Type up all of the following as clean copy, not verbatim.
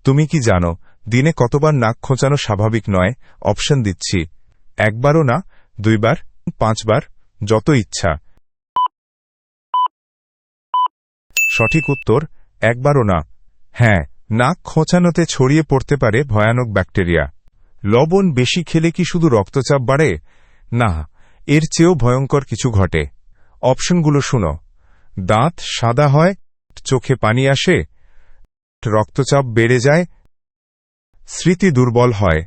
তুমি কি জানো দিনে কতবার নাক খোঁচানো স্বাভাবিক নয়? অপশন দিচ্ছি, একবারও না, 2 বার, 5 বার, যত ইচ্ছা। সঠিক উত্তর, একবারও না। হ্যাঁ, নাক খোঁচানোতে ছড়িয়ে পড়তে পারে ভয়ানক ব্যাকটেরিয়া। লবণ বেশি খেলে কি শুধু রক্তচাপ বাড়ে? না, এর চেয়েও ভয়ঙ্কর কিছু ঘটে। অপশনগুলো শুনো। দাঁত সাদা হয়, চোখে পানি আসে, রক্তচাপ বেড়ে যায়, স্মৃতি দুর্বল হয়।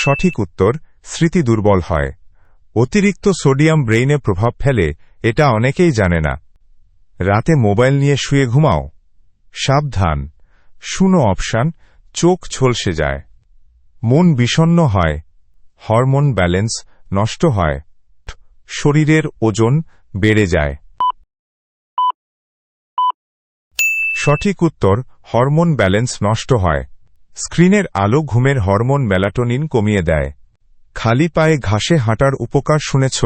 সঠিক উত্তর, স্মৃতি দুর্বল হয়। অতিরিক্ত সোডিয়াম ব্রেইনে প্রভাব ফেলে, এটা অনেকেই জানে না। রাতে মোবাইল নিয়ে শুয়ে ঘুমাও? সাবধান, শুনো অপশন, চোখ ঝলসে যায়, মন বিষণ্ণ হয়, হরমোন ব্যালেন্স নষ্ট হয়, শরীরের ওজন বেড়ে যায়। সঠিক উত্তর, হরমোন ব্যালেন্স নষ্ট হয়। স্ক্রিনের আলো ঘুমের হরমোন মেলাটোনিন কমিয়ে দেয়। খালি পায়ে ঘাসে হাঁটার উপকার শুনেছ?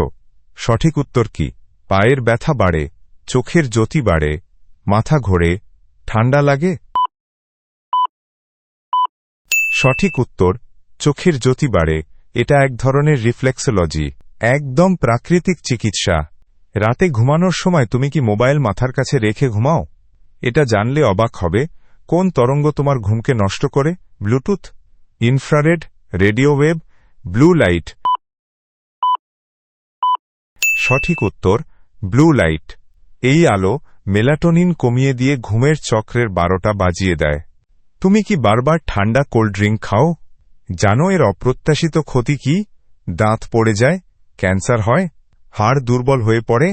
সঠিক উত্তর কি? পায়ের ব্যথা বাড়ে, চোখের জ্যোতি বাড়ে, মাথা ঘোরে, ঠান্ডা লাগে। সঠিক উত্তর, চোখের জ্যোতি বাড়ে। এটা এক ধরনের রিফ্লেক্সোলজি, একদম প্রাকৃতিক চিকিৎসা। রাতে ঘুমানোর সময় তুমি কি মোবাইল মাথার কাছে রেখে ঘুমাও? এটা জানলে অবাক হবে। কোন তরঙ্গ তোমার ঘুমকে নষ্ট করে? Bluetooth, infrared, radio wave, blue light. সঠিক উত্তর, ব্লু লাইট। এই আলো মেলাটোনিন কমিয়ে দিয়ে ঘুমের চক্রের 12টা বাজিয়ে দেয়। তুমি কি বারবার ঠান্ডা কোল্ড ড্রিঙ্ক খাও? জানো এর অপ্রত্যাশিত ক্ষতি কি? দাঁত পড়ে যায়, ক্যান্সার হয়, হাড় দুর্বল হয়ে পড়ে,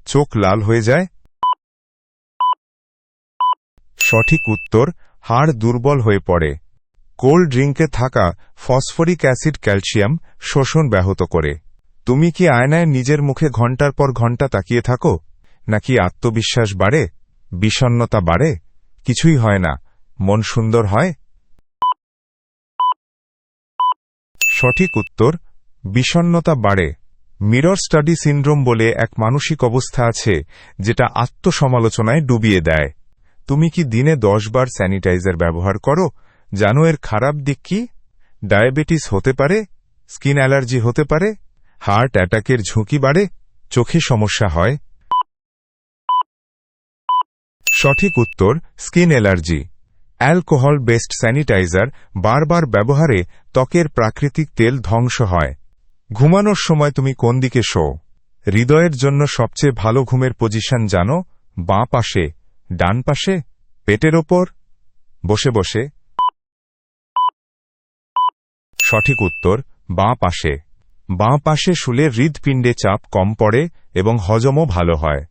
চোখ লাল হয়ে যায়। সঠিক উত্তর, হাড় দুর্বল হয়ে পড়ে। কোল্ড ড্রিঙ্কে থাকা ফসফরিক অ্যাসিড ক্যালসিয়াম শোষণ ব্যাহত করে। তুমি কি আয়নায় নিজের মুখে ঘণ্টার পর ঘণ্টা তাকিয়ে থাকো? নাকি আত্মবিশ্বাস বাড়ে, বিষণ্ণতা বাড়ে? কিছুই হয় না, মন সুন্দর হয়। সঠিক উত্তর, বিষণ্ণতা বাড়ে। মিরর স্টাডি সিন্ড্রোম বলে এক মানসিক অবস্থা আছে যেটা আত্মসমালোচনায় ডুবিয়ে দেয়। তুমি কি দিনে 10 বার স্যানিটাইজার ব্যবহার করো? জানো এর খারাপ দিক কি? ডায়াবেটিস হতে পারে, স্কিন অ্যালার্জি হতে পারে, হার্ট অ্যাটাকের ঝুঁকি বাড়ে, চোখে সমস্যা হয়। সঠিক উত্তর, skin allergy. Alcohol based sanitiser বারবার ব্যবহারে ত্বকের প্রাকৃতিক তেল ধ্বংস হয়। ঘুমানোর সময় তুমি কোন দিকে শো? হৃদয়ের জন্য সবচেয়ে ভালো ঘুমের পজিশন জানো? বাঁ পাশে, ডান পাশে, পেটের ওপর, বসে বসে? সঠিক উত্তর, বাঁ পাশে। বাঁ পাশে শুলে হৃৎপিণ্ডে চাপ কম পড়ে এবং হজমও ভালো হয়।